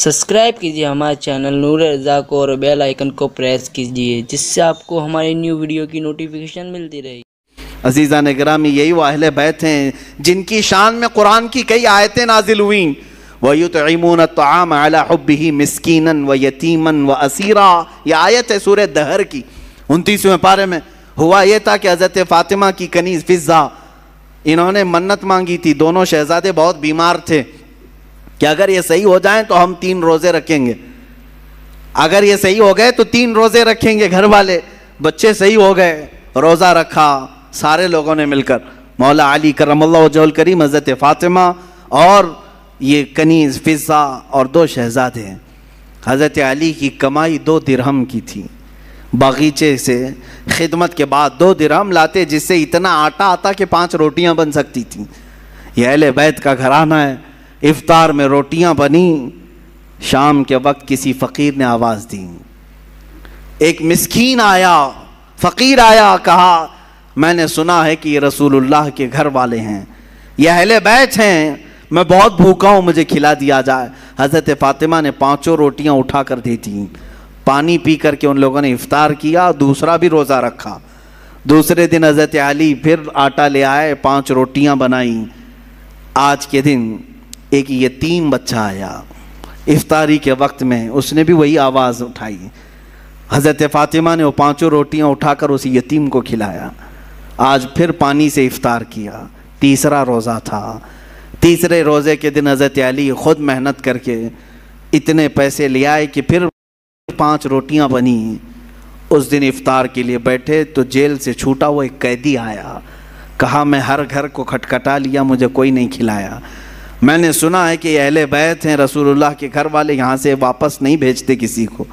Subscribe کیجیے ہمارے channel نور رضا کو اور بیل آئیکن کو پریس کیجیے جس سے آپ کو ہماری نیو ویڈیو کی نوٹیفیکیشن ملتی رہے۔ عزیزان گرامی، یہی وہ اہل بیت ہیں جن کی شان میں قرآن کی کئی آیتیں نازل ہوئیں۔ وَيُطْعِمُونَ الطَّعَامَ عَلَى حُبِّهِ مِسْكِينًا وَيَتِيمًا وَأَسِيرًا، یہ آیت ہے سورہ دہر کی 29ویں پارے میں۔ ہوا یہ تھا کہ حضرت فاطمہ کی کنیز فضہ، انہوں نے منت مانگی تھی، دونوں شہزادے بہت بیمار تھے کہ اگر یہ صحیح ہو جائیں تو ہم 3 روزے رکھیں گے، اگر یہ صحیح ہو گئے تو 3 روزے رکھیں گے۔ گھر والے بچے صحیح ہو گئے، روزہ رکھا سارے لوگوں نے مل کر، مولا علی کرم اللہ وجہہ الکریم، حضرت فاطمہ اور یہ کنیز فضہ اور 2 شہزادے ہیں۔ حضرت علی کی کمائی 2 درہم کی تھی، باغیچے سے خدمت کے بعد 2 درہم لاتے جس سے اتنا آٹا آتا کہ 5 روٹیاں بن سکتی تھیں۔ یہ اہل بیت کا گھرانہ ہے۔ افطار میں روٹیاں بنی، شام کے وقت کسی فقیر نے آواز دی، ایک مسکین آیا، فقیر آیا، کہا میں نے سنا ہے کہ یہ رسول اللہ کے گھر والے ہیں، یہ اہل بیت ہیں، میں بہت بھوکا ہوں، مجھے کھلا دیا جائے۔ حضرت فاطمہ نے 5 روٹیاں اٹھا کر دی تھیں، پانی پی کر کے ان لوگوں نے افطار کیا، دوسرا بھی روزہ رکھا۔ دوسرے دن حضرت علی پھر آٹا لے آئے، 5 روٹیاں بنائیں۔ آج کے دن ایک یتیم بچہ آیا افطاری کے وقت میں، اس نے بھی وہی آواز اٹھائی، حضرت فاطمہ نے وہ 5 روٹیاں اٹھا کر اس یتیم کو کھلایا۔ آج پھر پانی سے افطار کیا، تیسرا روزہ تھا۔ تیسرے روزے کے دن حضرت علی خود محنت کر کے اتنے پیسے لے آئے کہ پھر 5 روٹیاں بنی۔ اس دن افطار کے لیے بیٹھے تو جیل سے چھوٹا وہ ایک قیدی آیا، کہا میں ہر گھر کو کھٹکھٹا لیا، مجھے کوئی نہیں کھلایا، میں نے سنا ہے کہ یہ اہل بیت ہیں، رسول اللہ کے گھر والے، یہاں سے واپس نہیں بھیجتے کسی کو۔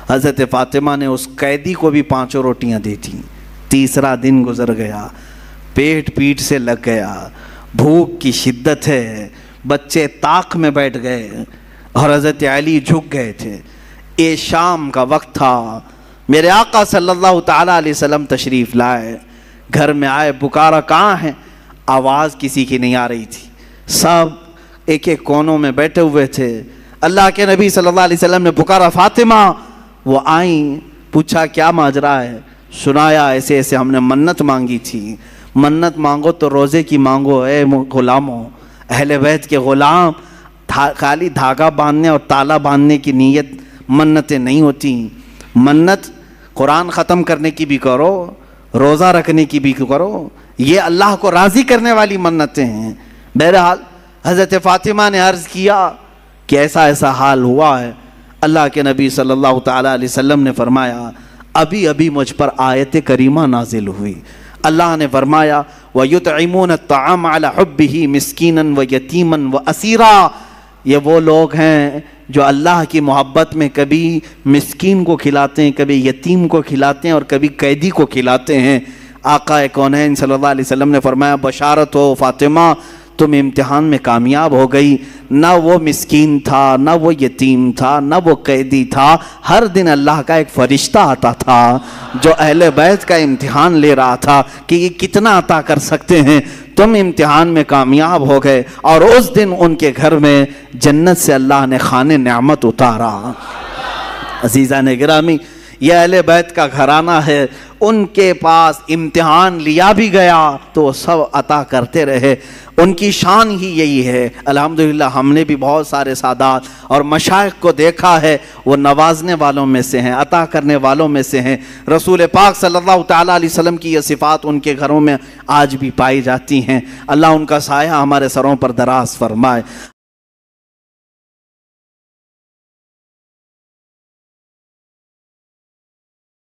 حضرت فاطمہ نے اس قیدی کو بھی 5 روٹیاں دی تھیں۔ تیسرا دن گزر گیا، پیٹ پیٹ سے لگ گیا، بھوک کی شدت ہے، بچے طاق میں بیٹھ گئے اور حضرت علی جھک گئے تھے۔ یہ شام کا وقت تھا، میرے آقا صلی اللہ تعالیٰ علیہ وسلم تشریف لائے، گھر میں آئے، پکارا کہاں ہیں؟ آواز کسی کی نہیں آ رہی تھی، سب ایک ایک کونوں میں بیٹھے ہوئے تھے۔ اللہ کے نبی صلی اللہ علیہ وسلم نے پکارا فاطمہ، وہ آئیں، پوچھا کیا ماجرا ہے؟ سنایا ایسے ایسے ہم نے منت مانگی تھی۔ منت مانگو تو روزے کی مانگو اے غلاموں، اہل بیت کے غلام، خالی دھاگا باندھنے اور تالا باندھنے کی نیت منتیں نہیں ہوتی۔ منت قرآن ختم کرنے کی بھی کرو، روزہ رکھنے کی بھی کرو، یہ اللہ کو راضی کرنے والی منتیں ہیں۔ بہرحال حضرت فاطمہ نے عرض کیا کہ ایسا ایسا حال ہوا ہے۔ اللہ کے نبی صلی اللہ تعالیٰ علیہ وسلم نے فرمایا ابھی ابھی مجھ پر آیت کریمہ نازل ہوئی۔ اللہ نے فرمایا وَيُطْعِمُونَ الطَّعَامَ عَلَى حُبِّهِ مِسْكِينًا وَيَتِيمًا وَأَسِيرًا، یہ وہ لوگ ہیں جو اللہ کی محبت میں کبھی مسکین کو کھلاتے ہیں، کبھی یتیم کو کھلاتے ہیں اور کبھی قیدی کو کھلاتے ہیں۔ آقا کونین صلی اللہ علیہ وسلم نے فرمایا بشارت ہو فاطمہ، تم امتحان میں کامیاب ہو گئی، نہ وہ مسکین تھا، نہ وہ یتیم تھا، نہ وہ قیدی تھا، ہر دن اللہ کا ایک فرشتہ آتا تھا جو اہل بیت کا امتحان لے رہا تھا کہ یہ کتنا عطا کر سکتے ہیں۔ تم امتحان میں کامیاب ہو گئے اور اس دن ان کے گھر میں جنت سے اللہ نے خوان نعمت اتارا۔ عزیزان گرامی، یہ اہل بیت کا گھرانہ ہے، ان کے پاس امتحان لیا بھی گیا تو وہ سب عطا کرتے رہے، ان کی شان ہی یہی ہے۔ الحمدللہ ہم نے بھی بہت سارے سادات اور مشائخ کو دیکھا ہے، وہ نوازنے والوں میں سے ہیں، عطا کرنے والوں میں سے ہیں۔ رسول پاک صلی اللہ تعالیٰ علیہ وسلم کی یہ صفات ان کے گھروں میں آج بھی پائی جاتی ہیں۔ اللہ ان کا سایہ ہمارے سروں پر دراز فرمائے۔